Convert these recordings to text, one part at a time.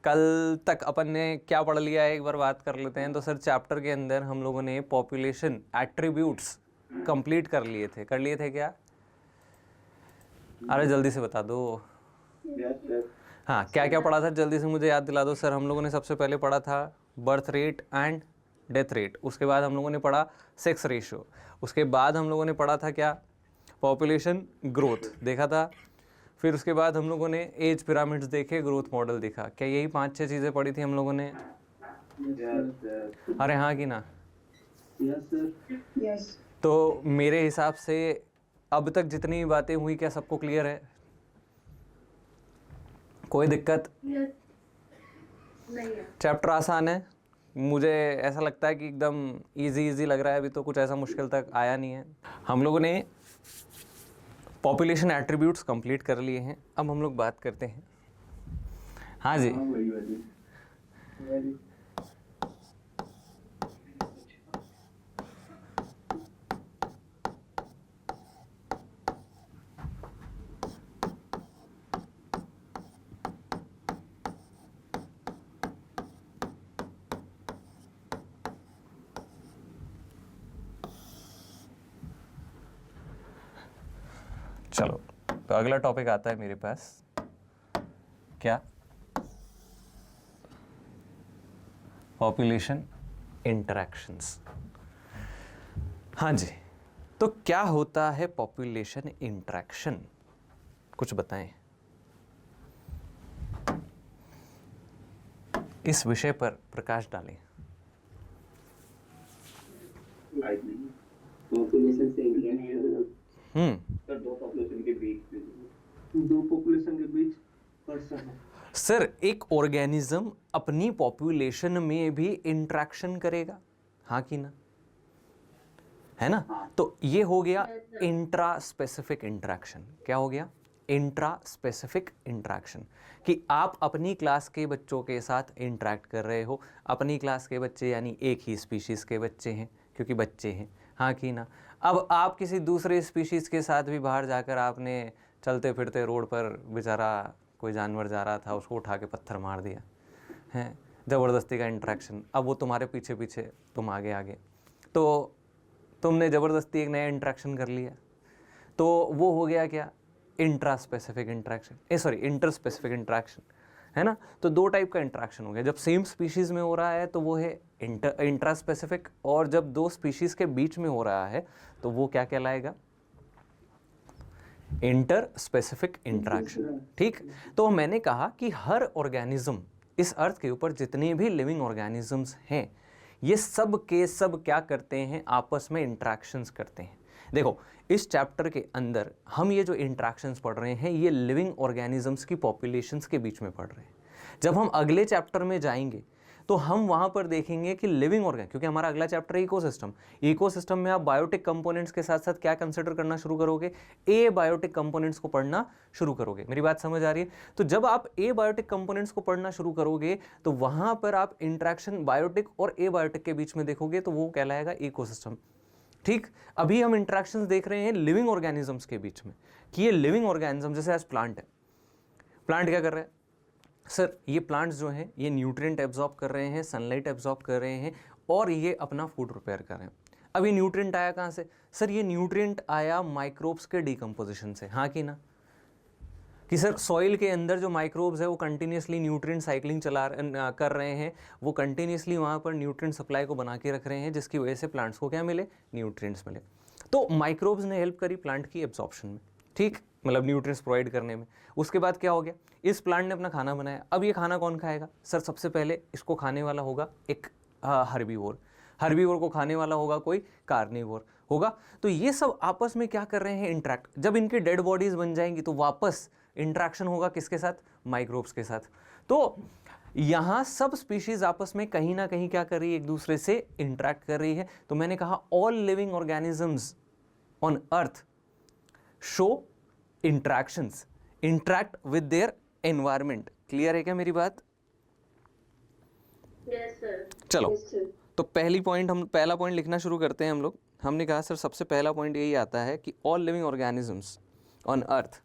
कल तक अपन ने क्या पढ़ लिया है एक बार बात कर लेते हैं। तो सर चैप्टर के अंदर हम लोगों ने पॉपुलेशन एट्रीब्यूट्स कंप्लीट कर लिए थे क्या? अरे जल्दी से बता दो। हाँ, क्या क्या पढ़ा था जल्दी से मुझे याद दिला दो सर। हम लोगों ने सबसे पहले पढ़ा था birth rate and death rate, उसके बाद हम लोगों ने पढ़ा सेक्स रेशियो, उसके बाद हम लोगों ने पढ़ा था क्या, पॉपुलेशन ग्रोथ देखा था, फिर उसके बाद हम लोगों ने एज पिरामिड्स देखे, ग्रोथ मॉडल देखा। क्या यही 5-6 चीज़ें पढ़ी थी हम लोगों ने? अरे हाँ कि ना? यस। तो मेरे हिसाब से अब तक जितनी बातें हुई क्या सबको क्लियर है? कोई दिक्कत? नहीं है। चैप्टर आसान है, मुझे ऐसा लगता है कि एकदम इजी लग रहा है। अभी तो कुछ ऐसा मुश्किल तक आया नहीं है। हम लोगों ने पॉपुलेशन एट्रीब्यूट्स कंप्लीट कर लिए हैं। अब हम लोग बात करते हैं। हाँ जी, चलो तो अगला टॉपिक आता है मेरे पास, क्या, पॉपुलेशन इंटरैक्शंस। हाँ जी, तो क्या होता है पॉपुलेशन इंटरैक्शन, कुछ बताएं। इस विषय पर प्रकाश डालें। पॉपुलेशन से इंटरैक्शन सर दो पॉपुलेशन के बीच पर्सन। सर एक ऑर्गेनिज्म अपनी पॉपुलेशन में भी इंटरैक्शन करेगा, हाँ कि ना, है ना? तो ये हो गया इंट्रा स्पेसिफिक इंटरैक्शन। क्या हो गया? इंट्रा स्पेसिफिक इंटरैक्शन, कि आप अपनी क्लास के बच्चों के साथ इंटरैक्ट कर रहे हो। अपनी क्लास के बच्चे यानी एक ही स्पीशीज़ के बच्चे हैं, क्योंकि बच्चे हैं, हाँ कि ना। अब आप किसी दूसरे स्पीशीज़ के साथ भी बाहर जाकर आपने चलते फिरते रोड पर बेचारा कोई जानवर जा रहा था, उसको उठा के पत्थर मार दिया, हैं, ज़बरदस्ती का इंटरेक्शन। अब वो तुम्हारे पीछे पीछे, तुम आगे आगे, तो तुमने ज़बरदस्ती एक नया इंटरेक्शन कर लिया। तो वो हो गया क्या? Intra specific interaction, sorry inter specific interaction, है ना। तो दो टाइप का इंटरेक्शन हो गया। जब सेम स्पीशीज़ में हो रहा है तो वो है इंट्रा स्पेसिफिक, और जब दो स्पीशीज़ के बीच में हो रहा है तो वो क्या कहलाएगा? Inter specific interaction. ठीक, तो मैंने कहा कि हर ऑर्गेनिज्म, इस अर्थ के ऊपर जितने भी लिविंग ऑर्गेनिजम्स हैं, ये सब के सब क्या करते हैं? आपस में इंटरैक्शंस करते हैं। देखो, इस चैप्टर के अंदर हम ये जो इंटरैक्शंस पढ़ रहे हैं, ये लिविंग ऑर्गेनिजम्स की पॉपुलेशंस के बीच में पढ़ रहे हैं। जब हम अगले चैप्टर में जाएंगे तो हम वहां पर देखेंगे कि लिविंग ऑर्गेन, क्योंकि हमारा अगला चैप्टर है इकोसिस्टम। इकोसिस्टम में आप बायोटिक कंपोनेंट्स के साथ साथ क्या कंसिडर करना शुरू करोगे? ए बायोटिक कंपोनेंट्स को पढ़ना शुरू करोगे। मेरी बात समझ आ रही है? तो जब आप ए बायोटिक कंपोनेंट्स को पढ़ना शुरू करोगे तो वहां पर आप इंटरेक्शन बायोटिक और ए बायोटिक के बीच में देखोगे, तो वो कहलाएगा इकोसिस्टम। ठीक, अभी हम इंटरेक्शंस देख रहे हैं लिविंग ऑर्गेनिजम्स के बीच में, कि ये लिविंग ऑर्गेनिज्म, जैसे आज प्लांट है, प्लांट क्या कर रहा है सर? ये प्लांट्स जो हैं ये न्यूट्रिएंट एब्जॉर्ब कर रहे हैं, सनलाइट एब्जॉर्ब कर रहे हैं, और ये अपना फूड प्रिपेयर कर रहे हैं। अब ये न्यूट्रिएंट आया कहाँ से सर? ये न्यूट्रिएंट आया माइक्रोब्स के डिकम्पोजिशन से, हाँ कि ना? कि सर सॉइल के अंदर जो माइक्रोब्स है वो कंटिन्यूसली न्यूट्रिएंट साइक्लिंग कर रहे हैं, वो कंटिन्यूसली वहाँ पर न्यूट्रिएंट सप्लाई को बना के रख रहे हैं, जिसकी वजह से प्लांट्स को क्या मिले? न्यूट्रिएंट्स मिले। तो माइक्रोब्स ने हेल्प करी प्लांट की एब्जॉर्प्शन में, ठीक, मतलब न्यूट्रिएंट्स प्रोवाइड करने में। उसके बाद क्या हो गया? इस प्लांट ने अपना खाना बनाया। अब ये खाना कौन खाएगा सर? सबसे पहले इसको खाने वाला होगा एक हर्बीवोर, हर्बीवोर को खाने वाला होगा कोई कार्निवोर होगा। तो ये सब आपस में क्या कर रहे हैं? इंटरैक्ट। जब इनके डेड बॉडीज बन जाएंगी तो वापस इंटरैक्शन होगा किसके साथ? माइक्रोब्स के साथ। तो यहां सब स्पीशीज आपस में कहीं ना कहीं क्या कर रही है? एक दूसरे से इंटरैक्ट कर रही है। तो मैंने कहा all living organisms on earth show interactions, interact with their environment. Clear है क्या मेरी बात? Yes sir. चलो, तो पहला पॉइंट लिखना शुरू करते हैं हम लोग। हमने कहा सर सबसे पहला पॉइंट यही आता है कि all living organisms on earth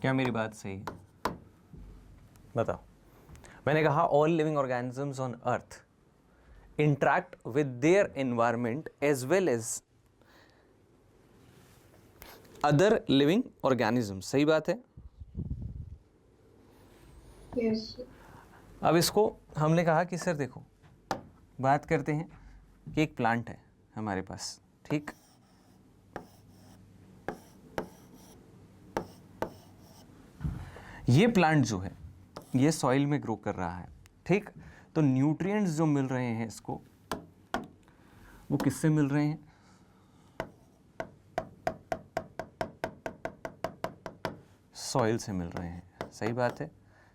क्या मेरी बात सही है? बताओ। मैंने कहा all living organisms on earth interact with their environment as well as other living organisms. सही बात है? यस। अब इसको हमने कहा कि सर देखो, बात करते हैं कि एक प्लांट है हमारे पास, ठीक? ये प्लांट जो है ये सॉइल में ग्रो कर रहा है, ठीक? तो न्यूट्रिएंट्स जो मिल रहे हैं इसको, वो किससे मिल रहे हैं? सॉइल से मिल रहे हैं। सही बात है,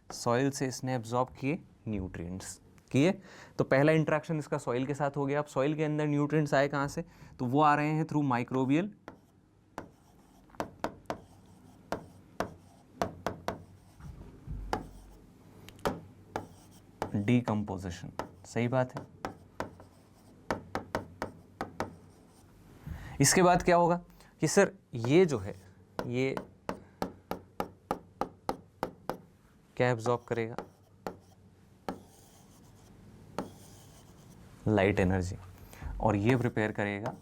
सॉइल से इसने एब्जॉर्ब किए न्यूट्रिएंट्स, किए। तो पहला इंटरेक्शन इसका सॉइल के साथ हो गया। अब सॉइल के अंदर न्यूट्रिएंट्स आए कहाँ से? तो वो आ रहे हैं थ्रू माइक्रोबियल डीकम्पोजिशन। सही बात है। इसके बाद क्या होगा कि सर ये जो है ये क्या एब्जॉर्ब करेगा? लाइट एनर्जी, और ये प्रिपेयर करेगा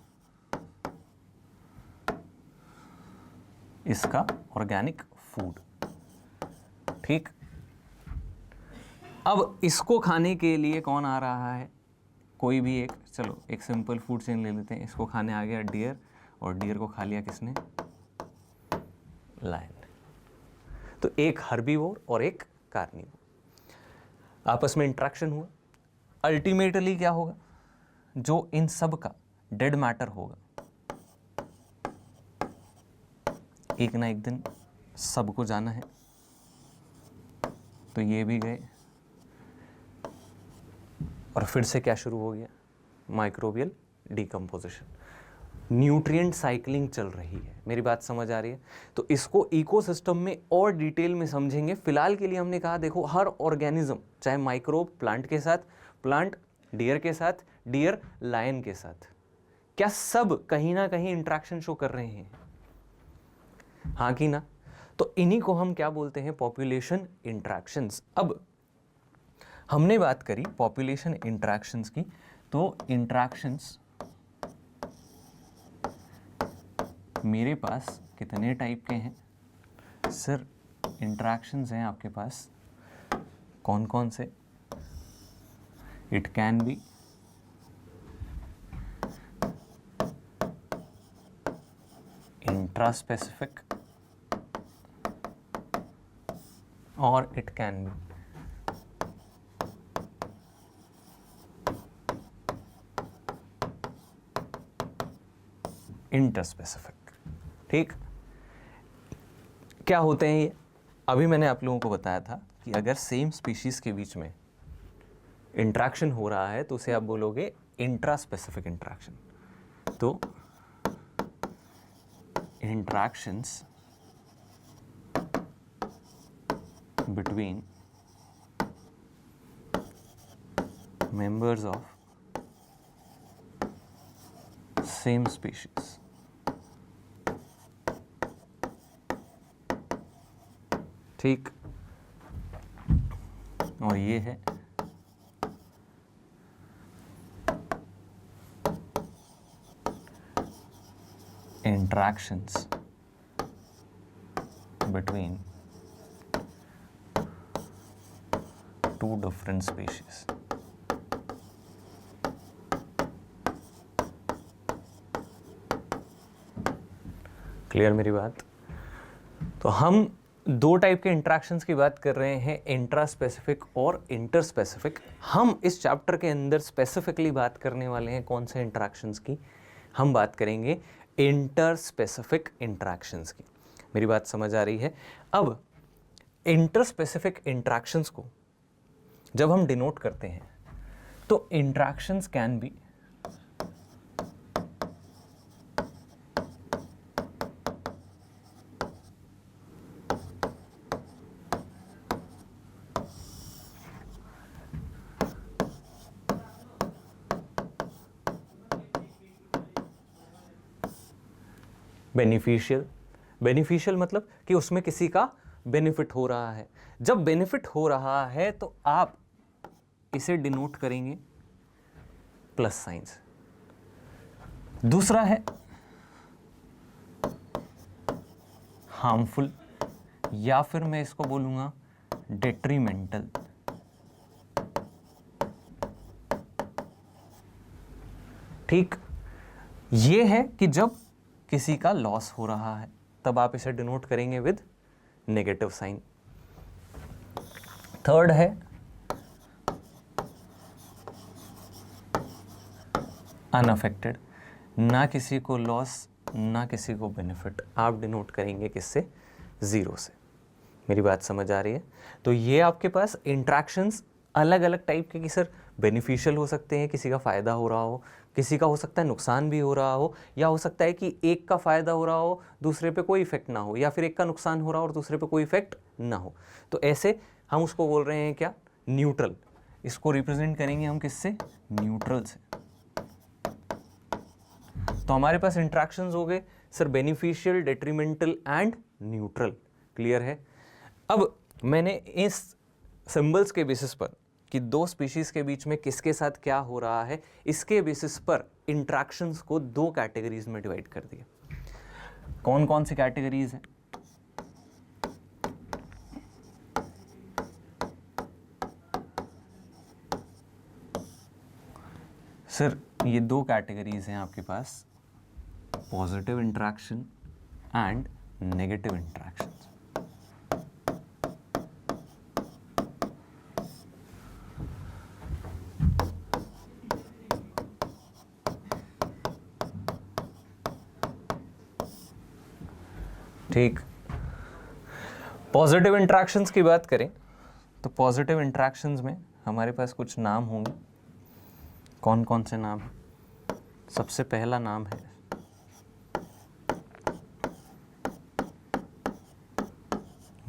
इसका ऑर्गेनिक फूड, ठीक? अब इसको खाने के लिए कौन आ रहा है? कोई भी एक, चलो एक सिंपल फूड चेन ले लेते हैं। इसको खाने आ गया डियर, और डियर को खा लिया किसने? लायन। तो एक हर्बीवोर और एक कार्निवोर, आपस में इंट्रैक्शन हुआ। अल्टीमेटली क्या होगा? जो इन सब का डेड मैटर होगा, एक ना एक दिन सबको जाना है। तो ये भी गए, और फिर से क्या शुरू हो गया? माइक्रोबियल डीकम्पोजिशन, न्यूट्रिएंट साइक्लिंग चल रही है। मेरी बात समझ आ रही है? तो इसको इकोसिस्टम में और डिटेल में समझेंगे। फिलहाल के लिए हमने कहा देखो, हर ऑर्गेनिज्म, चाहे माइक्रोब प्लांट के साथ, प्लांट डियर के साथ, डियर लायन के साथ, क्या सब कहीं ना कहीं इंट्रैक्शन शो कर रहे हैं? हाँ कि ना? तो इन्हीं को हम क्या बोलते हैं? Population interactions. अब हमने बात करी पॉपुलेशन इंट्रैक्शंस की, तो इंट्रैक्शंस मेरे पास कितने टाइप के हैं? सर इंट्रैक्शंस हैं आपके पास कौन कौन से? इट कैन बी इंट्रास्पेसिफिक और इट कैन बी इंटरस्पेसिफिक, ठीक? क्या होते हैं ये? अभी मैंने आप लोगों को बताया था कि अगर सेम स्पीशीज के बीच में इंट्रैक्शन हो रहा है तो उसे आप बोलोगे इंट्रास्पेसिफिक इंट्रैक्शन। तो interactions between members of same species, ठीक? और ये है interactions between two different species. Clear मेरी बात? तो हम दो टाइप के इंट्रैक्शंस की बात कर रहे हैं, इंट्रास्पेसिफिक और इंटरस्पेसिफिक। हम इस चैप्टर के अंदर स्पेसिफिकली बात करने वाले हैं कौन से इंट्रैक्शंस की? हम बात करेंगे इंटरस्पेसिफिक इंट्रैक्शंस की। मेरी बात समझ आ रही है? अब इंटरस्पेसिफिक इंट्रैक्शंस को जब हम डिनोट करते हैं तो interactions can be beneficial. Beneficial मतलब कि उसमें किसी का बेनिफिट हो रहा है। जब बेनिफिट हो रहा है तो आप इसे डिनोट करेंगे प्लस साइन से। दूसरा है हार्मफुल, या फिर मैं इसको बोलूंगा डेट्रीमेंटल। ठीक, ये है कि जब किसी का लॉस हो रहा है तब आप इसे डिनोट करेंगे विद नेगेटिव साइन। थर्ड है अनअफेक्टेड, ना किसी को लॉस ना किसी को बेनिफिट, आप डिनोट करेंगे किससे? ज़ीरो से। मेरी बात समझ आ रही है? तो ये आपके पास इंट्रैक्शंस अलग अलग टाइप के, कि सर बेनिफिशियल हो सकते हैं, किसी का फ़ायदा हो रहा हो, किसी का हो सकता है नुकसान भी हो रहा हो, या हो सकता है कि एक का फ़ायदा हो रहा हो दूसरे पे कोई इफेक्ट ना हो, या फिर एक का नुकसान हो रहा हो और दूसरे पे कोई इफेक्ट ना हो। तो ऐसे हम उसको बोल रहे हैं क्या? न्यूट्रल। इसको रिप्रेजेंट करेंगे हम किससे? न्यूट्रल से। तो हमारे पास इंट्रैक्शंस हो गए sir beneficial, detrimental and neutral. Clear है? अब मैंने इस सिंबल्स के बेसिस पर कि दो स्पीशीज के बीच में किसके साथ क्या हो रहा है, इसके बेसिस पर इंट्रैक्शंस को दो कैटेगरीज में डिवाइड कर दिया। कौन कौन सी कैटेगरीज हैं? सर ये दो कैटेगरीज हैं आपके पास, positive interaction and negative interaction. ठीक, पॉजिटिव इंट्रैक्शंस की बात करें तो पॉजिटिव इंट्रैक्शंस में हमारे पास कुछ नाम होंगे। कौन कौन से नाम हैं? सबसे पहला नाम है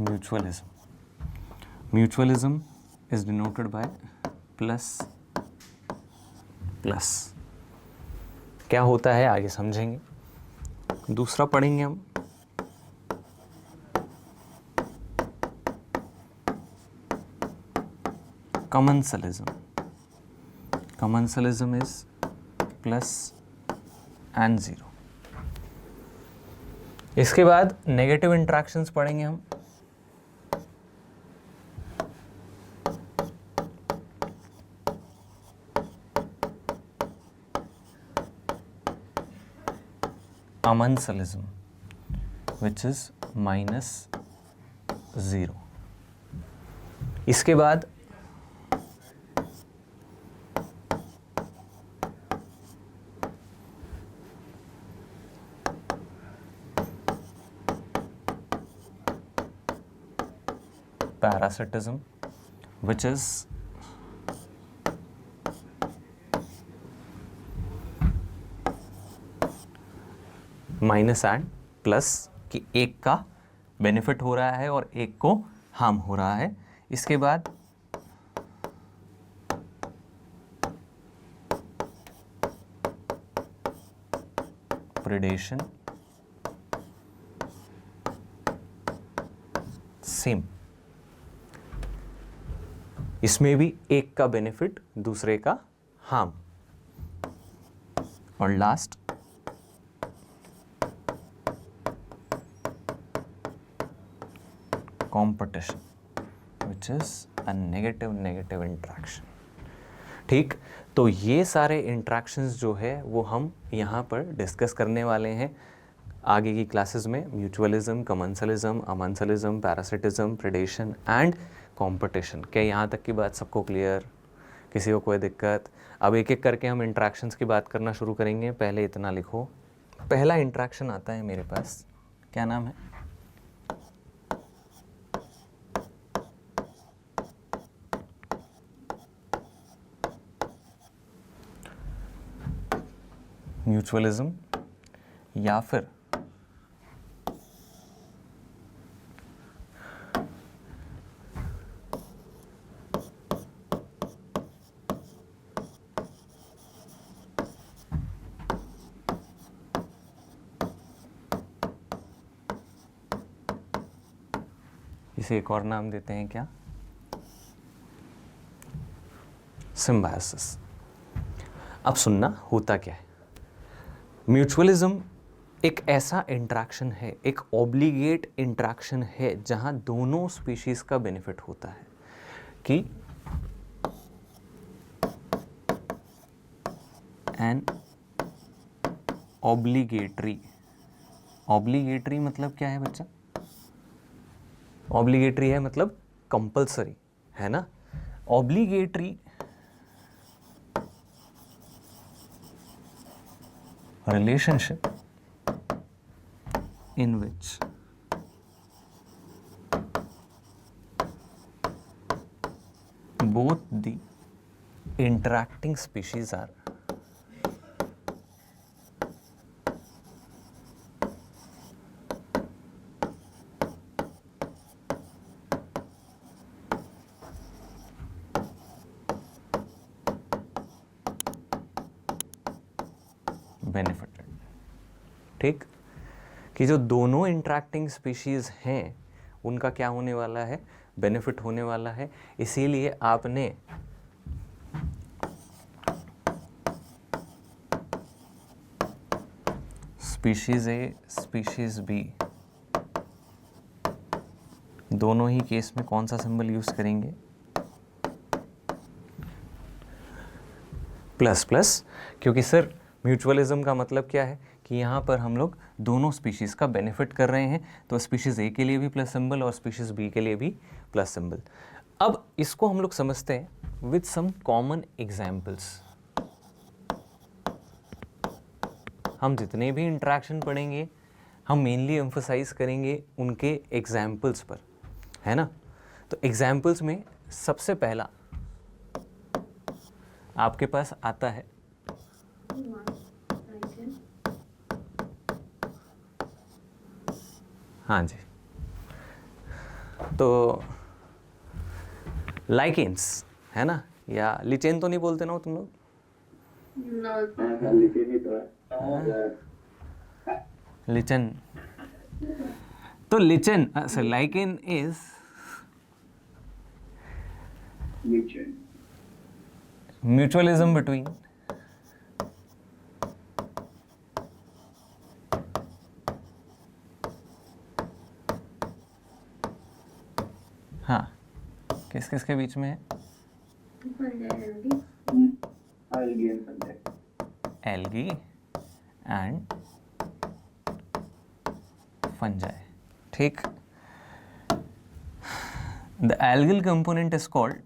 mutualism. Mutualism is denoted by plus plus. क्या होता है आगे समझेंगे। दूसरा पढ़ेंगे हम commensalism. Commensalism is plus and zero. इसके बाद नेगेटिव इंट्रैक्शंस पढ़ेंगे हम। Commensalism, which is minus zero. इसके बाद parasitism, which is minus and plus, कि एक का बेनिफिट हो रहा है और एक को हार्म हो रहा है। इसके बाद प्रेडेशन, सेम, इसमें भी एक का बेनिफिट दूसरे का हार्म। और last competition, which is a negative interaction. ठीक, तो ये सारे इंट्रैक्शंस जो है वो हम यहाँ पर डिस्कस करने वाले हैं आगे की क्लासेस में। Mutualism, commensalism, amensalism, parasitism, predation and competition. क्या यहाँ तक की बात सबको क्लियर? किसी को कोई दिक्कत? अब एक एक करके हम इंट्रैक्शंस की बात करना शुरू करेंगे। पहले इतना लिखो, पहला इंट्रैक्शन आता है मेरे पास, क्या नाम है? म्यूचुअलिज्म या फिर इसे एक और नाम देते हैं क्या? सिम्बायोसिस। अब सुनना होता क्या है। म्यूचुअलिज्म एक ऐसा इंटरेक्शन है, एक ऑब्लिगेट इंटरेक्शन है जहां दोनों स्पीशीज का बेनिफिट होता है कि एन ऑब्लिगेटरी मतलब क्या है बच्चा? ऑब्लिगेटरी है मतलब कंपल्सरी, है ना? Obligatory relationship in which both the interacting species are benefited। ठीक, कि जो दोनों इंटरेक्टिंग स्पीशीज हैं उनका क्या होने वाला है? बेनिफिट होने वाला है। इसीलिए आपने स्पीशीज ए स्पीशीज बी दोनों ही केस में कौन सा सिंबल यूज करेंगे? प्लस प्लस, क्योंकि सर म्यूचुअलिज्म का मतलब क्या है कि यहाँ पर हम लोग दोनों स्पीशीज़ का बेनिफिट कर रहे हैं, तो स्पीशीज़ ए के लिए भी प्लस सिंबल और स्पीशीज़ बी के लिए भी प्लस सिंबल। अब इसको हम लोग समझते हैं विद सम कॉमन एग्जाम्पल्स। हम जितने भी इंटरेक्शन पढ़ेंगे हम मेनली एम्फसाइज करेंगे उनके एग्जाम्पल्स पर, है ना? तो एग्जाम्पल्स में सबसे पहला आपके पास आता है हाँ जी, तो लाइकेंस, है ना? या लिचेन तो नहीं बोलते ना तुम लोग? लिचन। तो lichen sir lichen is mutualism between हाँ किस किस के बीच में है? Algae and fungi. ठीक, the algal component is called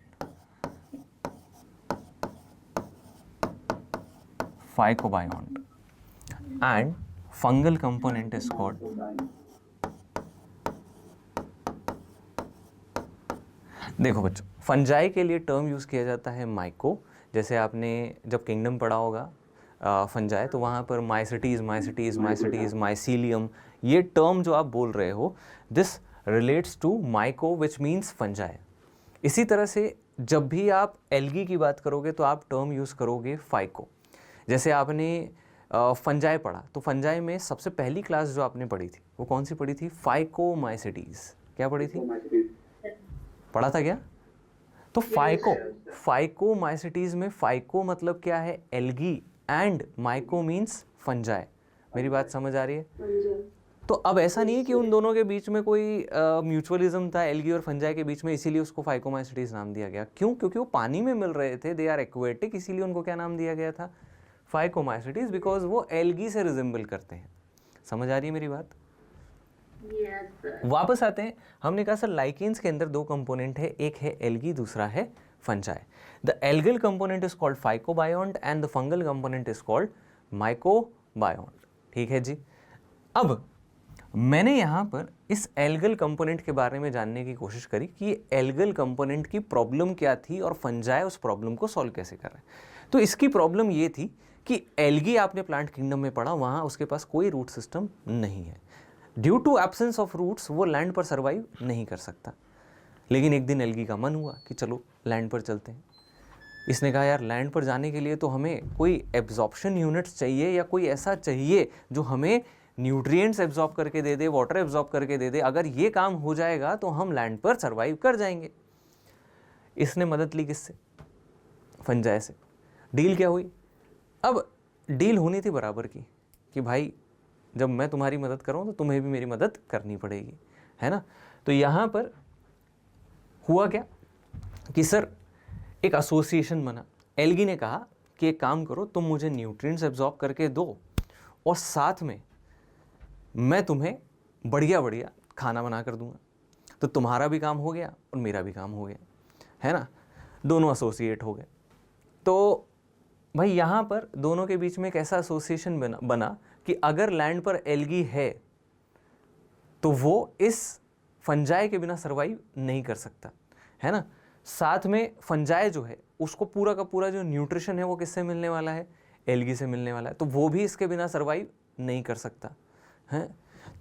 phycobiont and fungal component is called देखो बच्चों, फंजाई के लिए टर्म यूज़ किया जाता है माइको। जैसे आपने जब किंगडम पढ़ा होगा फंजाई, तो वहाँ पर माइसिटीज़ माइसिटीज़ माइसिटीज़ माइसीलियम, ये टर्म जो आप बोल रहे हो, this relates to myco which means fungi. इसी तरह से जब भी आप एल्गी की बात करोगे तो आप टर्म यूज़ करोगे फाइको। जैसे आपने फंजाई पढ़ा, तो फंजाई में सबसे पहली क्लास जो आपने पढ़ी थी वो कौन सी पढ़ी थी? फाइकोमाइसिटीज़। क्या पढ़ी थी? पढ़ा था क्या? तो फाइकोमाइसिटीज़ में फाइको मतलब क्या है? Algae, and myco means fungi. मेरी बात समझ आ रही है? तो अब ऐसा नहीं है कि उन दोनों के बीच में कोई म्यूचुअलिज्म था एल्गी और फंजाई के बीच में, इसीलिए उसको फाइकोमाइसिटीज़ नाम दिया गया। क्यों? क्योंकि वो पानी में मिल रहे थे, दे आर एक्वेटिक, इसीलिए उनको क्या नाम दिया गया था? फाइकोमाइसिटीज़, बिकॉज वो एल्गी से रिजेंबल करते हैं। समझ आ रही है मेरी बात? वापस आते हैं, हमने कहा सर लाइकेंस के अंदर दो कंपोनेंट है, एक है एल्गी, दूसरा है fungi. The algal component is called phycobiont and the fungal component is called mycobiont. ठीक है जी। अब मैंने यहाँ पर इस एल्गल कंपोनेंट के बारे में जानने की कोशिश करी कि ये एल्गल कंपोनेंट की प्रॉब्लम क्या थी और फंजाई उस प्रॉब्लम को सॉल्व कैसे कर रहे हैं। तो इसकी प्रॉब्लम ये थी कि एल्गी आपने प्लांट किंगडम में पढ़ा, वहाँ उसके पास कोई रूट सिस्टम नहीं है। Due to absence of roots वो लैंड पर सर्वाइव नहीं कर सकता। लेकिन एक दिन एल्गी का मन हुआ कि चलो लैंड पर चलते हैं। इसने कहा यार लैंड पर जाने के लिए तो हमें कोई एब्जॉर्प्शन यूनिट्स चाहिए या कोई ऐसा चाहिए जो हमें न्यूट्रिएंट्स एब्जॉर्ब करके दे दे, वाटर एब्जॉर्ब करके दे दे, अगर ये काम हो जाएगा तो हम लैंड पर सर्वाइव कर जाएंगे। इसने मदद ली किससे? फंजाई से। डील क्या हुई? अब डील होनी थी बराबर की कि भाई जब मैं तुम्हारी मदद करूँ तो तुम्हें भी मेरी मदद करनी पड़ेगी, है ना। तो यहाँ पर हुआ क्या कि सर एक एसोसिएशन बना। एल्गी ने कहा कि एक काम करो, तुम मुझे न्यूट्रिएंट्स एब्जॉर्ब करके दो और साथ में मैं तुम्हें बढ़िया बढ़िया खाना बना कर दूंगा, तो तुम्हारा भी काम हो गया और मेरा भी काम हो गया, है ना। दोनों एसोसिएट हो गए। तो भाई यहाँ पर दोनों के बीच में एक ऐसा एसोसिएशन बना कि अगर लैंड पर एल्गी है तो वो इस फंजाई के बिना सर्वाइव नहीं कर सकता, है ना। साथ में फंजाई जो है उसको पूरा का पूरा जो न्यूट्रिशन है वो किससे मिलने वाला है? एल्गी से मिलने वाला है, तो वो भी इसके बिना सर्वाइव नहीं कर सकता है।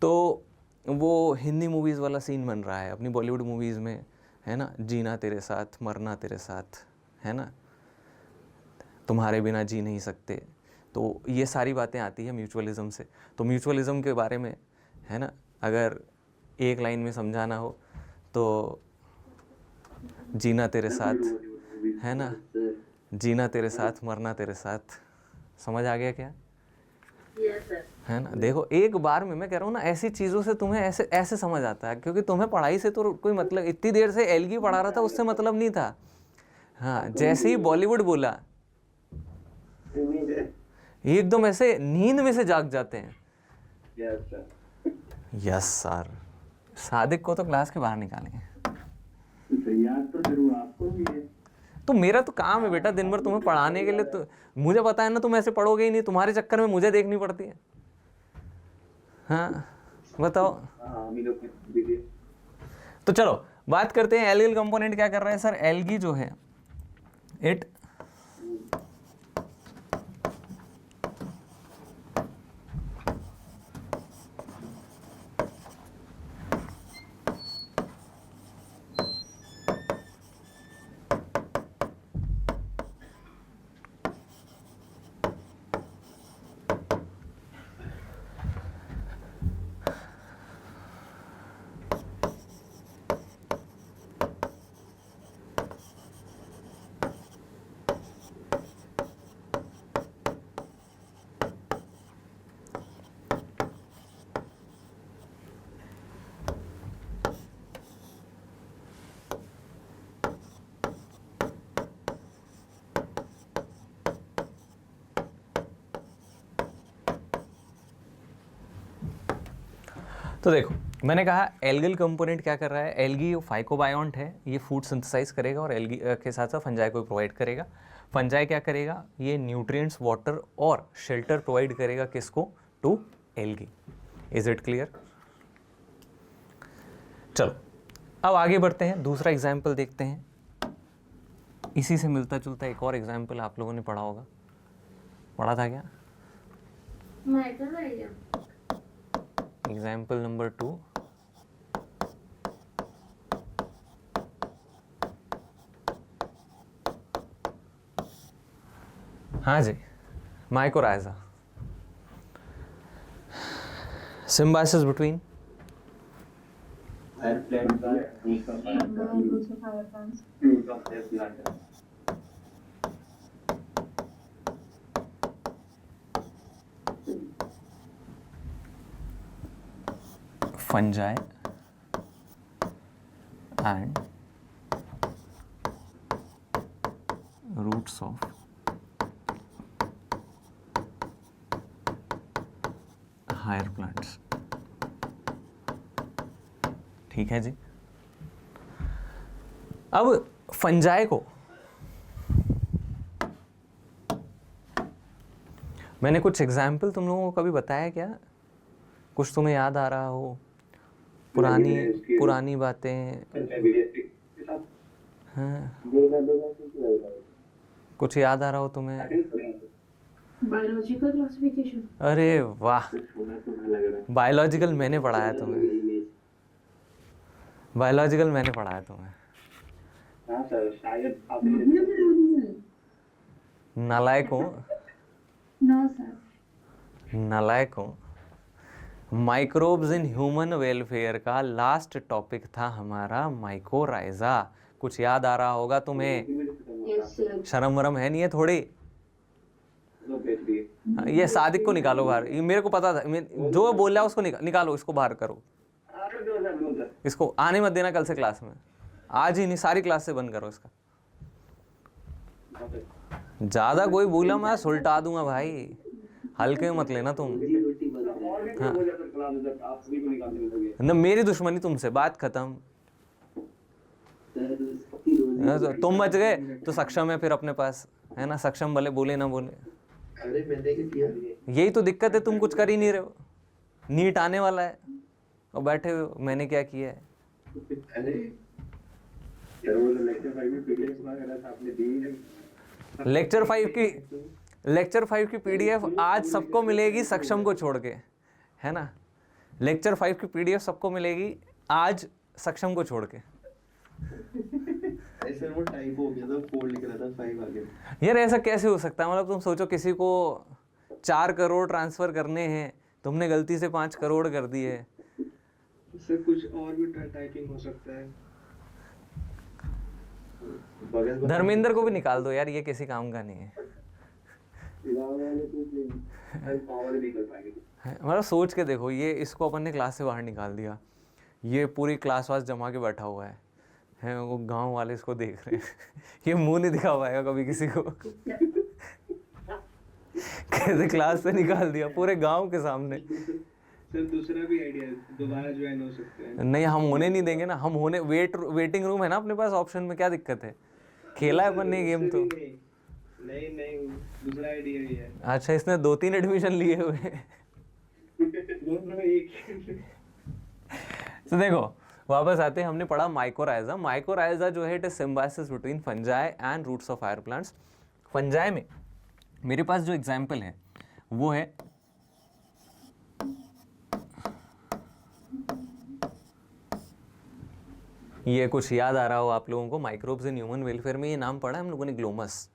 तो वो हिंदी मूवीज़ वाला सीन बन रहा है अपनी बॉलीवुड मूवीज़ में, है ना, जीना तेरे साथ मरना तेरे साथ, है ना, तुम्हारे बिना जी नहीं सकते। तो ये सारी बातें आती है म्यूचुअलिज्म से। तो म्यूचुअलिज्म के बारे में, है ना, अगर एक लाइन में समझाना हो तो जीना तेरे साथ, है ना, जीना तेरे साथ मरना तेरे साथ। समझ आ गया क्या? Yes sir. है ना। देखो एक बार में मैं कह रहा हूँ ना, ऐसी चीज़ों से तुम्हें ऐसे ऐसे समझ आता है, क्योंकि तुम्हें पढ़ाई से तो कोई मतलब, इतनी देर से एल्गी पढ़ा रहा था उससे मतलब नहीं था। हाँ, जैसे ही बॉलीवुड बोला एकदम ऐसे नींद में से जाग जाते हैं। Yes sir. सादिक को तो क्लास के बाहर निकालेंगे। तो मेरा तो काम है बेटा दिन भर तुम्हें पढ़ाने के लिए, तो मुझे पता है ना तुम ऐसे पढ़ोगे ही नहीं, तुम्हारे चक्कर में मुझे देखनी पड़ती है। हाँ बताओ। तो चलो बात करते हैं एल्गिल कंपोनेंट क्या कर रहा है। सर एल्गी जो है इट तो देखो मैंने कहा एल्गिल कंपोनेंट क्या कर रहा है। एल्गी फाइकोबायोंट है, ये फूड सिंथेसाइज करेगा और एल्गी के साथ साथ फंजाई को प्रोवाइड करेगा। फंजाई क्या करेगा? ये न्यूट्रिएंट्स, वाटर और शेल्टर प्रोवाइड करेगा किसको? To algae. Is it clear? चलो अब आगे बढ़ते हैं, दूसरा एग्जाम्पल देखते हैं। इसी से मिलता जुलता एक और एग्जाम्पल आप लोगों ने पढ़ा होगा, पढ़ा था क्या? मैं कर रही हूँ। एग्जाम्पल नंबर 2, हाँ जी, mycorrhiza. Symbiosis between fungi and roots of higher plants। ठीक है जी। अब फंजाई को मैंने कुछ एग्जाम्पल तुम लोगों को कभी बताया क्या? कुछ तुम्हें याद आ रहा हो? पुरानी बातें? हाँ, कुछ याद आ रहा हो तुम्हें? Biological classification. अरे वाह, बायोलॉजिकल मैंने पढ़ाया तुम्हें, बायोलॉजिकल मैंने पढ़ाया तुम्हें। नालायक हूँ, नो सर। नालायक हूँ। माइक्रोब्स इन ह्यूमन वेलफेयर का लास्ट टॉपिक था हमारा माइकोराइजा। कुछ याद आ रहा होगा तुम्हें? Yes sir. शर्म वरम है नहीं है थोड़ी? ये सादिक को निकालो बाहर, ये मेरे को पता था, जो बोल रहा है उसको निकालो, इसको बाहर करो, इसको आने मत देना कल से क्लास में, आज ही नहीं, सारी क्लास से बंद करो इसका। ज्यादा कोई बोला मैं सुलटा दूंगा भाई, हल्के में मत लेना तुम। हाँ। न मेरी दुश्मनी तुमसे, बात खत्म। तुम बच गए तो सक्षम है फिर अपने पास, है ना? सक्षम भले बोले ना बोले, अरे मैंने क्या किया? यही तो दिक्कत है, तुम कुछ कर ही नहीं रहे हो। नीट आने वाला है और बैठे हुए हो, मैंने क्या किया है? अरे यार वो लेक्चर 5 में पीडीएफ बना रहा था, आपने दी नहीं। लेक्चर 5 की पीडीएफ आज सबको मिलेगी सक्षम को छोड़ के, है ना? लेक्चर 5 की पीडीएफ सबको मिलेगी आज सक्षम को छोड़ के। ऐसे वो टाइप हो गया था, 4 लिख रहा था 5 आ गया। यार ऐसा कैसे हो सकता है? मतलब तुम सोचो, किसी को 4 करोड़ ट्रांसफर करने हैं, तुमने गलती से 5 करोड़ कर दिए। सर कुछ और भी टाइपिंग हो सकता है। धर्मेंद्र को भी निकाल दो यार, ये किसी काम का नहीं है। मतलब सोच के देखो, ये इसको अपन ने क्लास से बाहर निकाल दिया, ये पूरी क्लास वास जमा के बैठा हुआ है वो गांव वाले इसको देख रहे हैं ये मुंह नहीं दिखा पाएगा कभी किसी को कैसे क्लास से निकाल दिया पूरे गांव के सामने। सर दूसरा भी आइडिया है, दोबारा ज्वाइन हो सकते हैं। नहीं, हम होने नहीं देंगे ना, हम होने वेटिंग रूम है ना अपने पास ऑप्शन में, क्या दिक्कत है? खेला है अपन ने गेम तो। नहीं दूसरा आइडिया ही है। अच्छा, इसने 2-3 एडमिशन लिए हुए हैं तो देखो वापस आते हैं, हमने पढ़ा माइकोराइजा। माइकोराइजा जो है it is symbiosis between fungi and roots of higher plants. Fungi में मेरे पास जो एग्जांपल है वो है ये, कुछ याद आ रहा हो आप लोगों को, माइक्रोब्स इन ह्यूमन वेलफेयर में ये नाम पढ़ा है हम लोगों ने, ग्लोमस,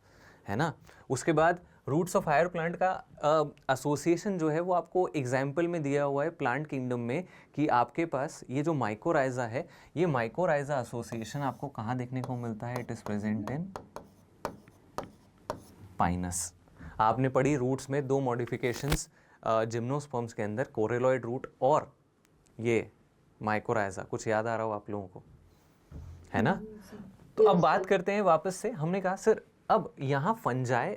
है ना? उसके बाद रूट्स ऑफ हायर प्लांट का एसोसिएशन जो है वो आपको एग्जाम्पल में दिया हुआ है प्लांट किंगडम में, कि आपके पास ये जो माइकोराइजा है, ये माइकोराइजा एसोसिएशन आपको कहाँ देखने को मिलता है? It is present in Pinus. आपने पढ़ी रूट्स में 2 मॉडिफिकेशंस जिम्नोस्पर्म्स के अंदर, कोरेलॉइड रूट और ये माइकोराइजा। कुछ याद आ रहा हो आप लोगों को, है ना? तो अब बात करते हैं वापस से, हमने कहा सर अब यहाँ फंजाई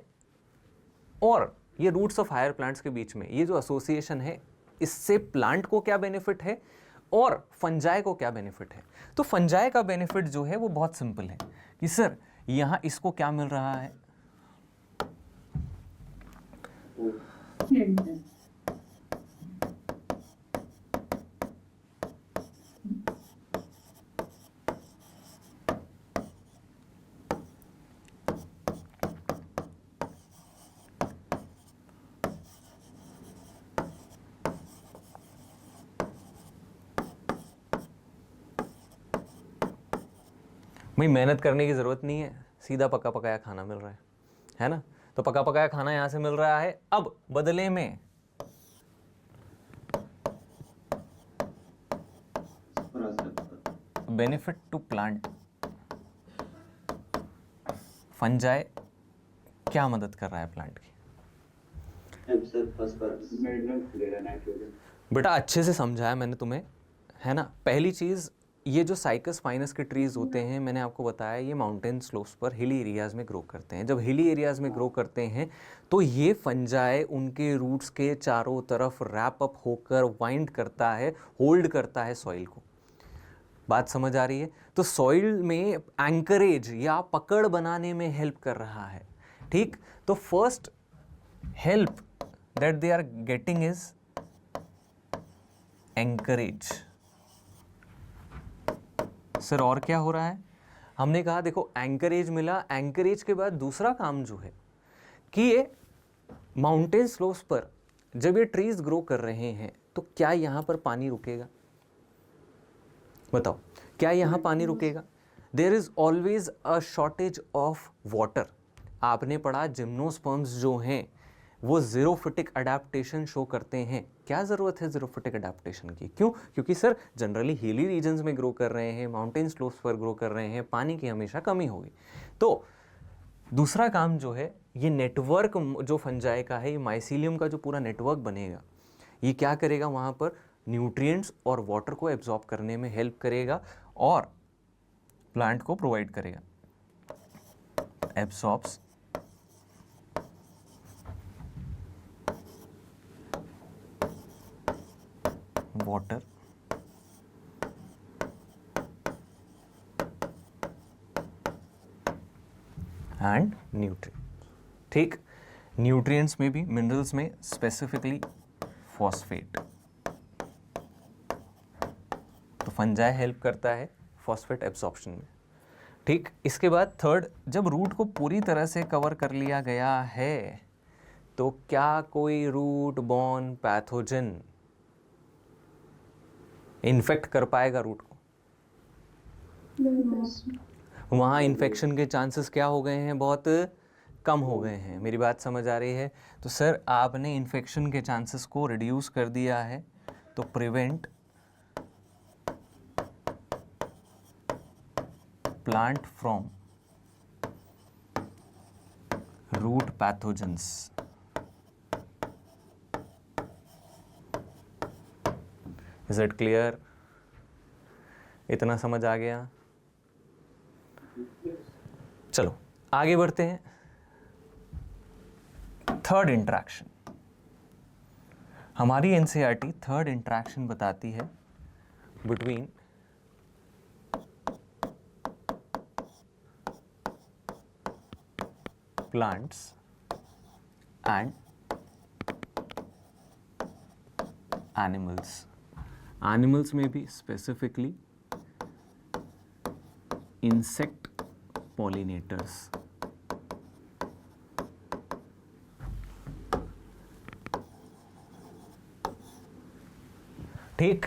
और ये रूट्स ऑफ हायर प्लांट्स के बीच में ये जो एसोसिएशन है, इससे प्लांट को क्या बेनिफिट है और फंजाई को क्या बेनिफिट है? तो फंजाई का बेनिफिट जो है वो बहुत सिंपल है कि सर यहाँ इसको क्या मिल रहा है? भाई मेहनत करने की ज़रूरत नहीं है, सीधा पका पकाया खाना मिल रहा है ना? तो पका पकाया खाना यहाँ से मिल रहा है, अब बदले में बेनिफिट टू प्लांट, फंजाई क्या मदद कर रहा है प्लांट की? बेटा अच्छे से समझाया मैंने तुम्हें, है ना? पहली चीज़, ये जो साइकस फाइनस के ट्रीज होते हैं, मैंने आपको बताया ये माउंटेन स्लोप्स पर हिली एरियाज़ में ग्रो करते हैं। जब हिली एरियाज़ में ग्रो करते हैं तो ये फंजाई उनके रूट्स के चारों तरफ रैप अप होकर वाइंड करता है, होल्ड करता है सॉइल को। बात समझ आ रही है? तो सॉइल में एंकरेज या पकड़ बनाने में हेल्प कर रहा है, ठीक? तो first help that they are getting is anchorage. Sir और क्या हो रहा है? हमने कहा देखो एंकरेज मिला, एंकरेज के बाद दूसरा काम जो है कि ये माउंटेन स्लोप्स पर जब ये ट्रीज ग्रो कर रहे हैं तो क्या यहाँ पर पानी रुकेगा? बताओ, क्या यहाँ पानी रुकेगा? There is always a shortage of water. आपने पढ़ा जिम्नोस्पर्म्स जो हैं वो ज़ीरोफिटिक अडेप्टेशन शो करते हैं। क्या ज़रूरत है ज़ीरोफिटिक अडेप्टेशन की? क्यों? क्योंकि सर जनरली हिली रीजन्स में ग्रो कर रहे हैं, माउंटेन स्लोप्स पर ग्रो कर रहे हैं, पानी की हमेशा कमी होगी। तो दूसरा काम जो है, ये नेटवर्क जो फंजाई का है, ये माइसीलियम का जो पूरा नेटवर्क बनेगा, ये क्या करेगा, वहाँ पर न्यूट्रिएंट्स और वाटर को एब्जॉर्ब करने में हेल्प करेगा और प्लांट को प्रोवाइड करेगा। एब्सॉर्ब्स वाटर एंड न्यूट्रिएंट्स। ठीक, न्यूट्रिएंट्स में भी, मिनरल्स में स्पेसिफिकली फॉस्फेट। तो फंजाई हेल्प करता है फॉस्फेट एब्जॉर्प्शन में। ठीक, इसके बाद थर्ड, जब रूट को पूरी तरह से कवर कर लिया गया है तो क्या कोई रूट बॉर्न पैथोजन इन्फेक्ट कर पाएगा रूट को? वहाँ इन्फेक्शन के चांसेस क्या हो गए हैं? बहुत कम हो गए हैं। मेरी बात समझ आ रही है? तो सर आपने इन्फेक्शन के चांसेस को रिड्यूस कर दिया है, तो prevent plant from root pathogens. Is it clear? इतना समझ आ गया? चलो आगे बढ़ते हैं। थर्ड इंटरेक्शन, हमारी एनसीईआरटी थर्ड इंटरेक्शन बताती है between plants and animals. Animals में भी specifically insect pollinators. ठीक,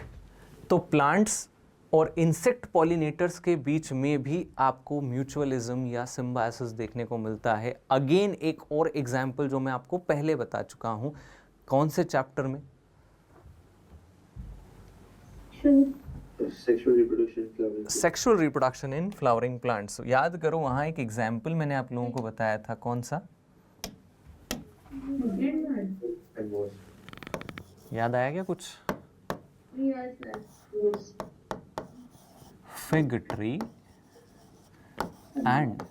तो प्लांट्स और इंसेक्ट पॉलिनेटर्स के बीच में भी आपको म्यूचुअलिज्म या सिम्बायोसिस देखने को मिलता है। अगेन एक और एग्जाम्पल जो मैं आपको पहले बता चुका हूं, कौन से चैप्टर में? Sexual reproduction in flowering plants. याद करो, वहां एक एग्जाम्पल मैंने आप लोगों को बताया था, कौन सा? याद आया क्या कुछ? Fig tree and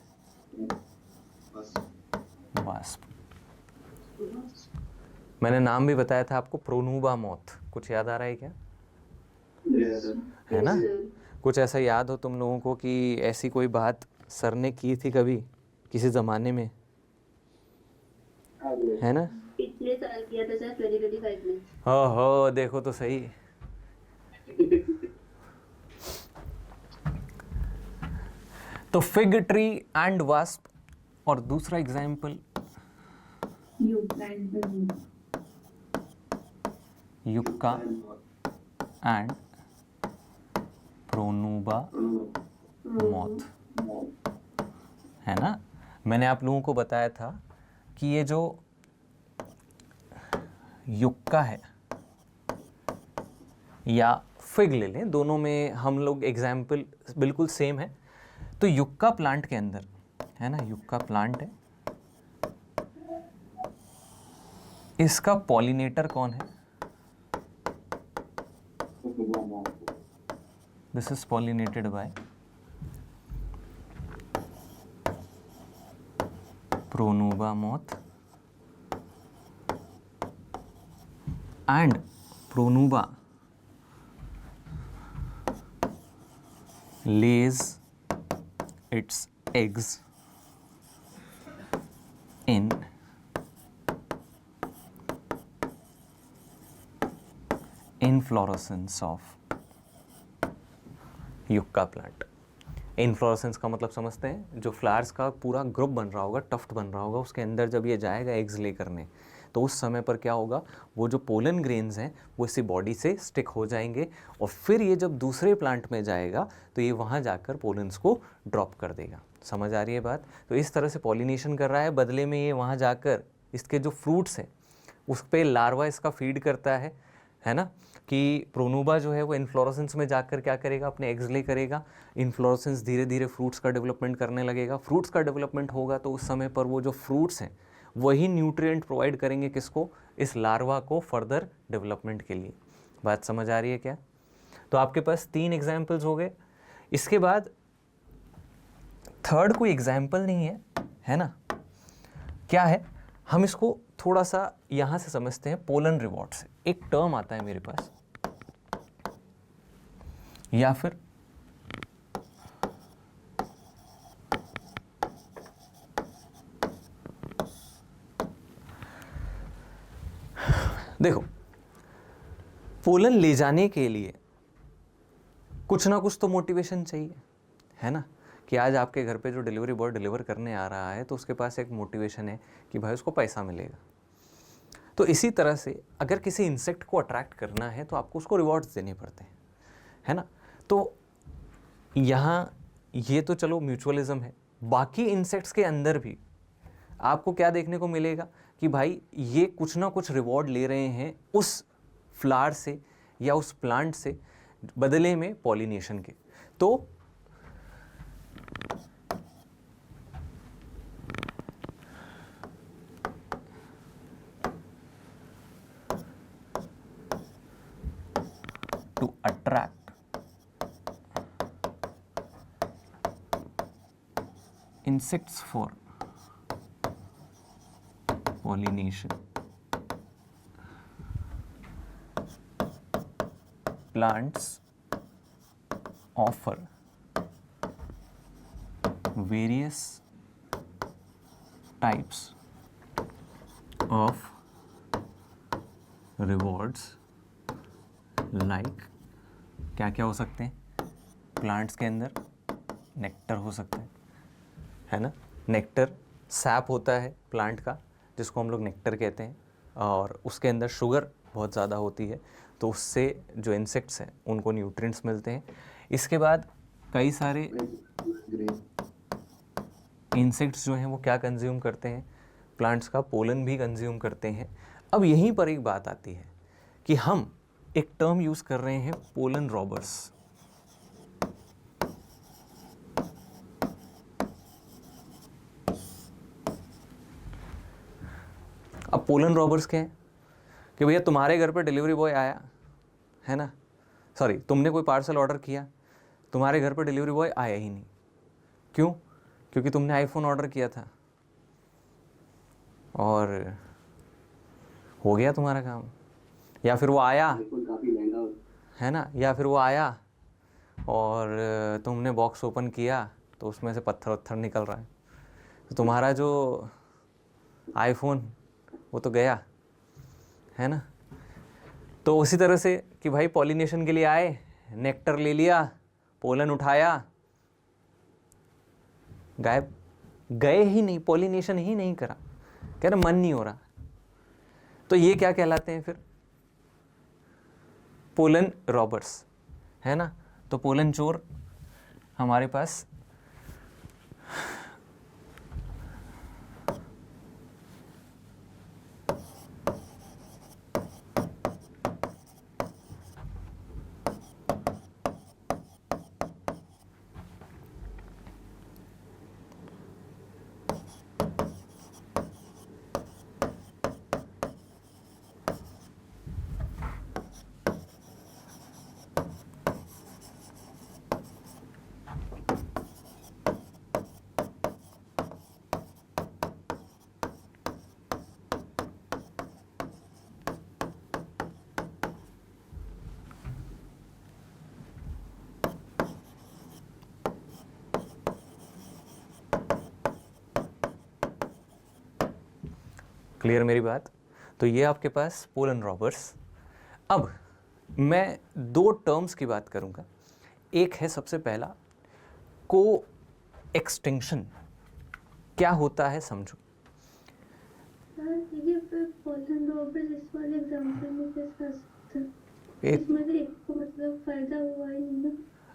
wasp. मैंने नाम भी बताया था आपको, प्रोनूबा मॉथ। कुछ याद आ रहा है क्या? है ना? कुछ ऐसा याद हो तुम लोगों को कि ऐसी कोई बात सर ने की थी कभी किसी जमाने में, है ना? पिछले साल किया था सर, 2025 में। हो देखो तो सही। तो फिग ट्री एंड वास्प, और दूसरा एग्जाम्पल युक्का एंड प्रोनूबा मॉथ, है ना? मैंने आप लोगों को बताया था कि ये जो युक्का है या फिग ले लें, दोनों में हम लोग एग्जाम्पल बिल्कुल सेम है। तो युक्का प्लांट के अंदर, है ना, युक्का प्लांट है, इसका पॉलिनेटर कौन है? This is pollinated by pronuba moth and pronuba lays its eggs in inflorescence of yucca plant. Inflorescence का मतलब समझते हैं, जो फ्लावर्स का पूरा ग्रुप बन रहा होगा, टफ्ट बन रहा होगा, उसके अंदर जब ये जाएगा एग्स ले करने, तो उस समय पर क्या होगा, वो जो पोलन ग्रेन्स हैं वो इसी बॉडी से स्टिक हो जाएंगे और फिर ये जब दूसरे प्लांट में जाएगा तो ये वहाँ जाकर पोलन्स को ड्रॉप कर देगा। समझ आ रही है बात? तो इस तरह से पॉलिनेशन कर रहा है, बदले में ये वहाँ जाकर इसके जो फ्रूट्स हैं उस पे लार्वा इसका फीड करता है ना, कि प्रोनूबा जो है वो इन्फ्लोरेसेंस में जाकर क्या करेगा, अपने एग्स ले करेगा, इन्फ्लोरेसेंस धीरे धीरे फ्रूट्स का डेवलपमेंट करने लगेगा, फ्रूट्स का डेवलपमेंट होगा तो उस समय पर वो जो फ्रूट्स हैं वही न्यूट्रिएंट प्रोवाइड करेंगे किसको, इस लार्वा को फर्दर डेवलपमेंट के लिए। बात समझ आ रही है क्या? तो आपके पास 3 एग्जाम्पल्स हो गए। इसके बाद थर्ड कोई एग्जाम्पल नहीं है ना, क्या है, हम इसको थोड़ा सा यहाँ से समझते हैं, पोलन रिवॉर्ड से। एक टर्म आता है मेरे पास, या फिर देखो, पोलन ले जाने के लिए कुछ ना कुछ तो मोटिवेशन चाहिए, है ना, कि आज आपके घर पे जो डिलीवरी बॉय डिलीवर करने आ रहा है तो उसके पास एक मोटिवेशन है कि भाई उसको पैसा मिलेगा। तो इसी तरह से अगर किसी इंसेक्ट को अट्रैक्ट करना है तो आपको उसको रिवॉर्ड्स देने पड़ते हैं, है ना। तो यहाँ ये तो चलो म्यूचुअलिज्म है, बाकी इंसेक्ट्स के अंदर भी आपको क्या देखने को मिलेगा कि भाई ये कुछ ना कुछ रिवॉर्ड ले रहे हैं उस फ्लावर से या उस प्लांट से बदले में पॉलिनेशन के। तो to attract insects for pollination, plants offer various types of rewards, like क्या क्या हो सकते हैं प्लांट्स के अंदर, नेक्टर हो सकता है ना, नेक्टर सैप होता है प्लांट का जिसको हम लोग नेक्टर कहते हैं, और उसके अंदर शुगर बहुत ज़्यादा होती है, तो उससे जो इंसेक्ट्स हैं उनको न्यूट्रिएंट्स मिलते हैं। इसके बाद कई सारे इंसेक्ट्स जो हैं वो क्या कंज्यूम करते हैं, प्लांट्स का पोलन भी कंज्यूम करते हैं। अब यहीं पर एक बात आती है कि हम एक टर्म यूज़ कर रहे हैं, पोलन रॉबर्स। अब पोलन रॉबर्स क्या है कि भैया तुम्हारे घर पर डिलीवरी बॉय आया, है ना, सॉरी तुमने कोई पार्सल ऑर्डर किया, तुम्हारे घर पर डिलीवरी बॉय आया ही नहीं। क्यों? क्योंकि तुमने आईफोन ऑर्डर किया था और हो गया तुम्हारा काम, या फिर वो आया, है ना, या फिर वो आया और तुमने बॉक्स ओपन किया तो उसमें से पत्थर वत्थर निकल रहा है, तो तुम्हारा जो आईफोन वो तो गया, है ना। तो उसी तरह से कि भाई पॉलिनेशन के लिए आए, नेक्टर ले लिया, पोलन उठाया, गायब, गए ही नहीं, पॉलिनेशन ही नहीं करा, कह रहे मन नहीं हो रहा। तो ये क्या कहलाते हैं फिर, पोलन रॉबर्स, है ना। तो पोलन चोर हमारे पास क्लियर मेरी बात। तो ये आपके पास पोलन रॉबर्स। अब मैं 2 टर्म्स की बात करूंगा। एक है सबसे पहला को एक्सटिंक्शन, क्या होता है समझो। ये पोलन रॉबर्स इस वाले एग्जांपल में कैसे आ सकता है? इसमें तो एक को मतलब फायदा हुआ ही नहीं ना।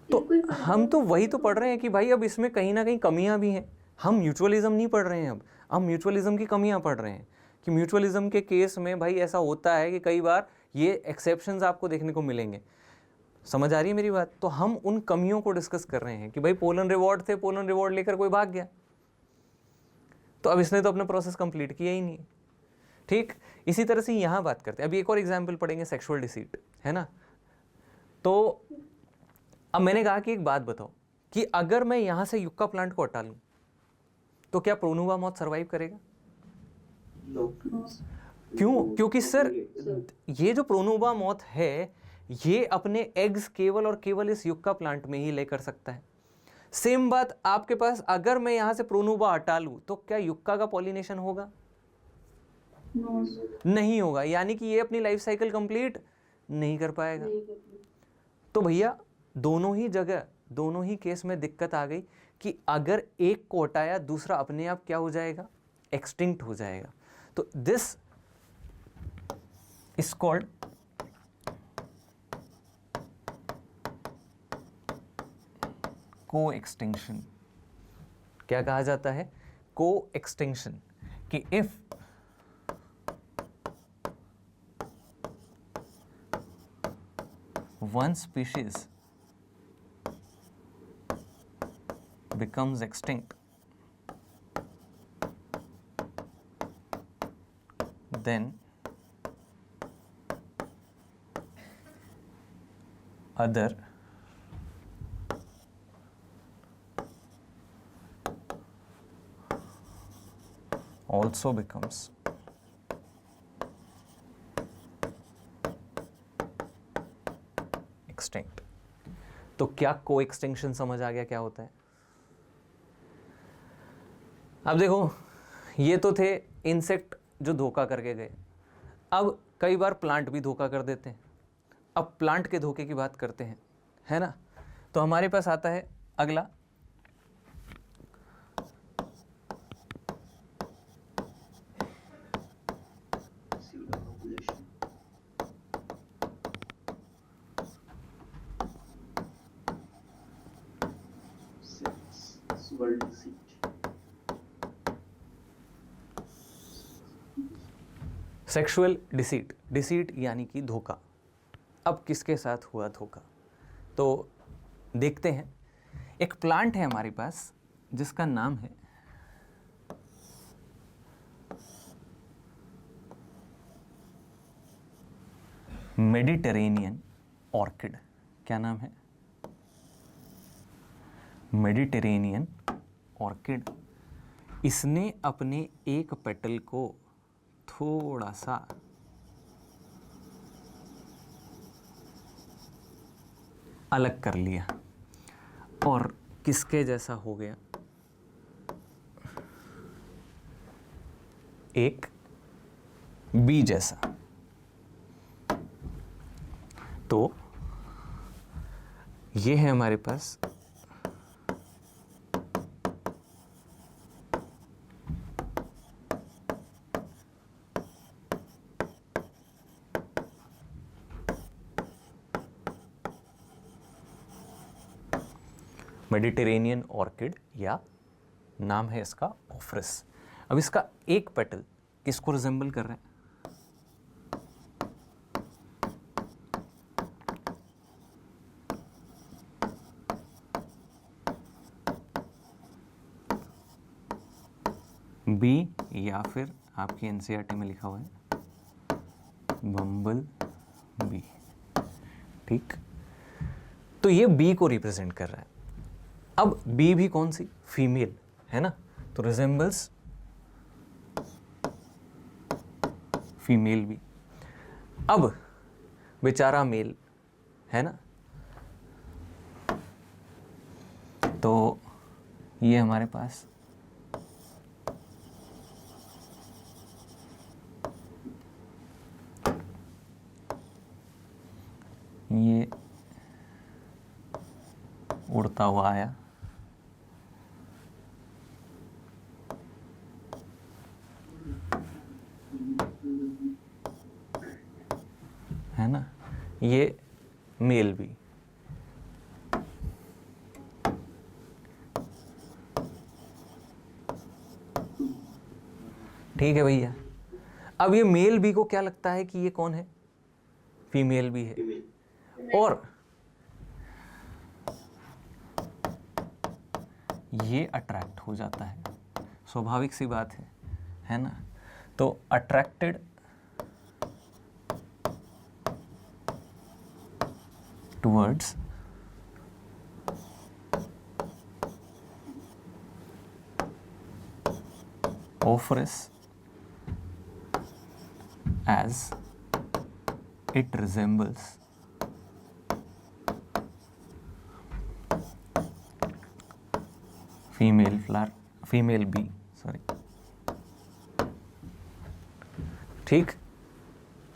तो हम तो वही तो पढ़ रहे हैं कि भाई अब इसमें कहीं ना कहीं कमियां भी हैं। हम म्यूचुअलिज्म नहीं पढ़ रहे हैं, अब हम म्यूचुअलिज्म की कमियां पढ़ रहे हैं कि म्यूचुअलिज्म के केस में भाई ऐसा होता है कि कई बार ये एक्सेप्शंस आपको देखने को मिलेंगे। समझ आ रही है मेरी बात? तो हम उन कमियों को डिस्कस कर रहे हैं कि भाई पोलन रिवॉर्ड थे, पोलन रिवॉर्ड लेकर कोई भाग गया, तो अब इसने तो अपना प्रोसेस कंप्लीट किया ही नहीं। ठीक, इसी तरह से यहाँ बात करते हैं। अभी एक और एग्जाम्पल पढ़ेंगे, सेक्सुअल डिसीट, है ना। तो अब मैंने कहा कि एक बात बताओ कि अगर मैं यहाँ से युक्का प्लांट को हटा लूँ तो क्या प्रोनुवा मॉथ सर्वाइव करेगा? क्यों? क्योंकि सर ये जो प्रोनुवा मॉथ है ये अपने एग्स केवल और केवल इस युक्का प्लांट में ही ले कर सकता है। सेम बात आपके पास, अगर मैं यहां से प्रोनुवा हटा लूं तो क्या युक्का का पॉलिनेशन होगा? नहीं होगा, यानी कि ये अपनी लाइफ साइकिल कंप्लीट नहीं कर पाएगा। तो भैया दोनों ही जगह, दोनों ही केस में दिक्कत आ गई कि अगर एक को हटाया दूसरा अपने आप क्या हो जाएगा? एक्सटिंक्ट हो जाएगा। तो दिस इज कॉल्ड को एक्सटिंक्शन। क्या कहा जाता है? को एक्सटिंक्शन। कि if one species becomes extinct, then other also becomes extinct। तो क्या को एक्सटिंक्शन समझ आ गया क्या होता है? अब देखो, ये तो थे इंसेक्ट जो धोखा करके गए। अब कई बार प्लांट भी धोखा कर देते हैं। अब प्लांट के धोखे की बात करते हैं, है ना। तो हमारे पास आता है अगला, सेक्सुअल डिसीट। डिसीट यानी कि धोखा। अब किसके साथ हुआ धोखा? तो देखते हैं। एक प्लांट है हमारे पास जिसका नाम है मेडिटेरेनियन ऑर्किड। क्या नाम है? Mediterranean orchid. इसने अपने एक पेटल को थोड़ा सा अलग कर लिया और किसके जैसा हो गया? एक बी जैसा। तो ये है हमारे पास मेडिटेरेनियन ऑर्किड, या नाम है इसका ऑफ्रिस। अब इसका एक पेटल किसको रिजेंबल कर रहा है? बी, या फिर आपकी एनसीईआरटी में लिखा हुआ है बम्बल बी। ठीक, तो ये बी को रिप्रेजेंट कर रहा है। अब बी भी कौन सी? फीमेल, है ना। तो रिजेंबल्स फीमेल भी। अब बेचारा मेल, है ना। तो ये हमारे पास ये उड़ता हुआ आया, है ना। ये मेल भी। ठीक है भैया। अब ये मेल बी को क्या लगता है कि ये कौन है, फीमेल बी है, और ये अट्रैक्ट हो जाता है, स्वाभाविक सी बात है ना। तो attracted towards ophrys as it resembles female bee, sorry। ठीक,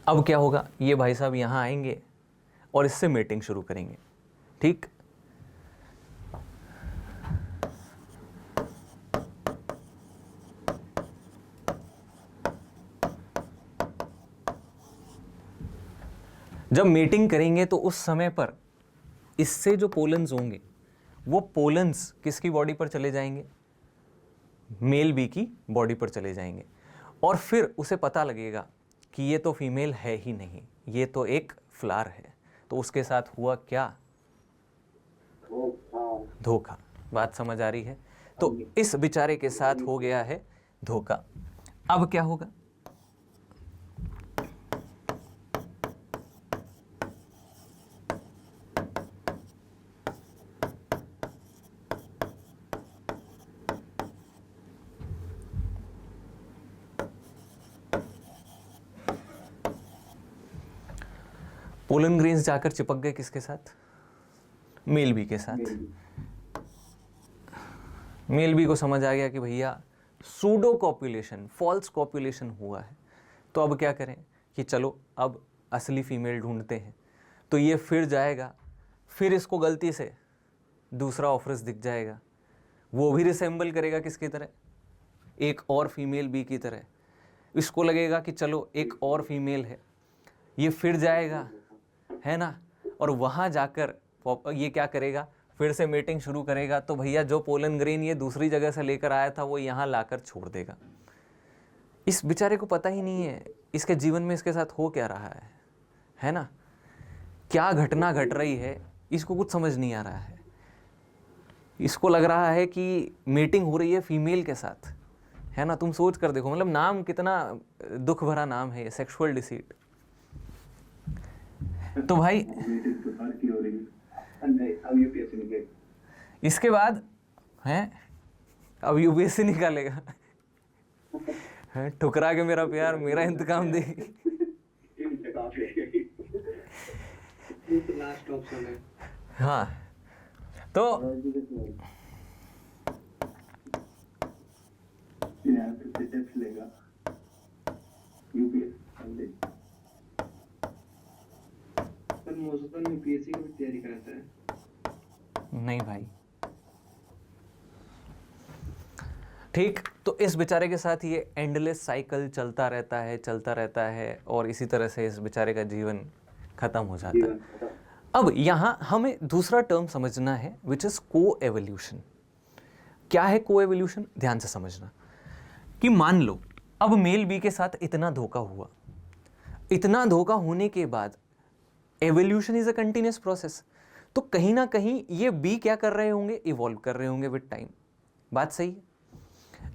अब क्या होगा, ये भाई साहब यहाँ आएंगे और इससे मीटिंग शुरू करेंगे। ठीक, जब मीटिंग करेंगे तो उस समय पर इससे जो पोलन्स होंगे वो पोलन्स किसकी बॉडी पर चले जाएंगे, मेल बी की बॉडी पर चले जाएंगे, और फिर उसे पता लगेगा कि ये तो फीमेल है ही नहीं, ये तो एक फ्लावर है। तो उसके साथ हुआ क्या, धोखा। बात समझ आ रही है? तो इस बेचारे के साथ हो गया है धोखा। अब क्या होगा, पोलन ग्रेन्स जाकर चिपक गए किसके साथ, मेल बी के साथ। मेल बी को समझ आ गया कि भैया सूडो कॉपुलेशन, फॉल्स कॉपुलेशन हुआ है। तो अब क्या करें कि चलो अब असली फीमेल ढूंढते हैं। तो ये फिर जाएगा, फिर इसको गलती से दूसरा ऑफरिस दिख जाएगा, वो भी रिसेंबल करेगा किसकी तरह, एक और फीमेल बी की तरह। इसको लगेगा कि चलो एक और फीमेल है, ये फिर जाएगा, है ना, और वहाँ जाकर ये क्या करेगा, फिर से मीटिंग शुरू करेगा। तो भैया जो पोलन ग्रेन ये दूसरी जगह से लेकर आया था वो यहाँ लाकर छोड़ देगा। इस बेचारे को पता ही नहीं है इसके जीवन में इसके साथ हो क्या रहा है ना, क्या घटना घट रही है, इसको कुछ समझ नहीं आ रहा है। इसको लग रहा है कि मीटिंग हो रही है फीमेल के साथ, है ना। तुम सोच कर देखो, मतलब नाम कितना दुख भरा नाम है, सेक्सुअल डिसीट। तो भाई इसके बाद है, अब यूपीएससी निकालेगा, ठुकरा के मेरा प्यार मेरा इंतकाम दे। लास्ट ऑप्शन है। हाँ, तो मौजूदा यूपीएससी की तैयारी करता है। नहीं भाई, ठीक। तो इस बेचारे के साथ ये एंडलेस साइकिल चलता रहता है और इसी तरह से इस बेचारे का जीवन खत्म हो जाता है। अब यहाँ हमें दूसरा टर्म समझना है विच इज को एवोल्यूशन। क्या है को एवोल्यूशन, ध्यान से समझना कि मान लो अब मेल बी के साथ इतना धोखा हुआ, इतना धोखा होने के बाद evolution is a continuous process. तो कहीं ना कहीं ये बी क्या कर रहे होंगे, इवॉल्व कर रहे होंगे विद टाइम। बात सही है।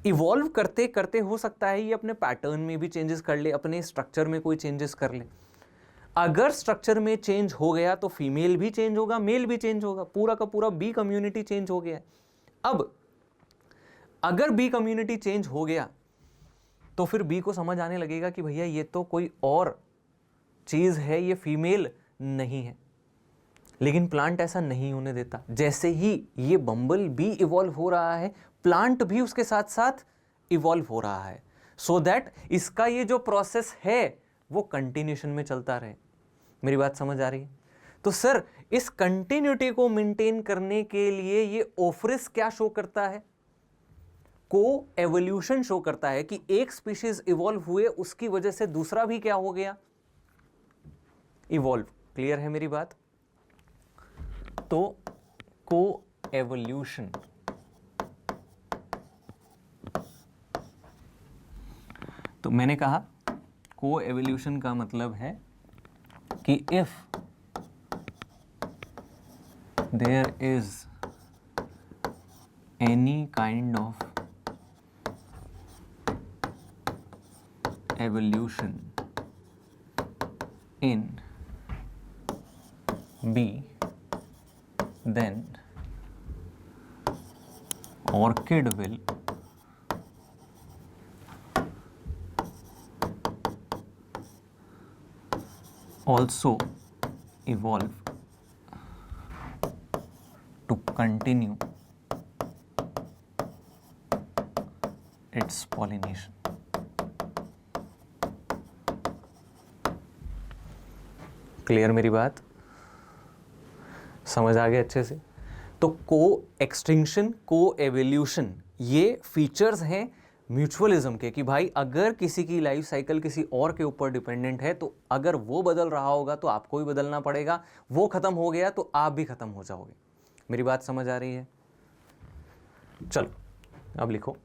इवॉल्व करते करते हो सकता है ये अपने पैटर्न में भी चेंजेस कर ले, अपने स्ट्रक्चर में कोई चेंजेस कर ले। अगर स्ट्रक्चर में चेंज हो गया तो फीमेल भी चेंज होगा, मेल भी चेंज होगा, पूरा का पूरा बी कम्युनिटी चेंज हो गया है। अब अगर बी कम्युनिटी चेंज हो गया तो फिर बी को समझ आने लगेगा कि भैया ये तो कोई और चीज है, ये फीमेल नहीं है। लेकिन प्लांट ऐसा नहीं होने देता। जैसे ही ये बम्बल बी इवॉल्व हो रहा है, प्लांट भी उसके साथ साथ इवॉल्व हो रहा है, सो दैट इसका ये जो प्रोसेस है वो कंटिन्यूशन में चलता रहे। मेरी बात समझ आ रही है? तो सर इस कंटिन्यूटी को मेंटेन करने के लिए ये ओफरिस क्या शो करता है, को एवोल्यूशन शो करता है कि एक स्पीशीज इवॉल्व हुए, उसकी वजह से दूसरा भी क्या हो गया, इवॉल्व। क्लियर है मेरी बात? तो को एवोल्यूशन तो मैंने कहा को एवोल्यूशन का मतलब है कि if there is any kind of evolution in B, then orchid will also evolve to continue its pollination. Clear मेरी बात? समझ आ गया अच्छे से? तो को एक्सटिंक्शन, को एवोल्यूशन, ये फीचर्स हैं म्यूचुअलिज्म के कि भाई अगर किसी की लाइफ साइकिल किसी और के ऊपर डिपेंडेंट है तो अगर वो बदल रहा होगा तो आपको भी बदलना पड़ेगा, वो खत्म हो गया तो आप भी खत्म हो जाओगे। मेरी बात समझ आ रही है? चलो अब लिखो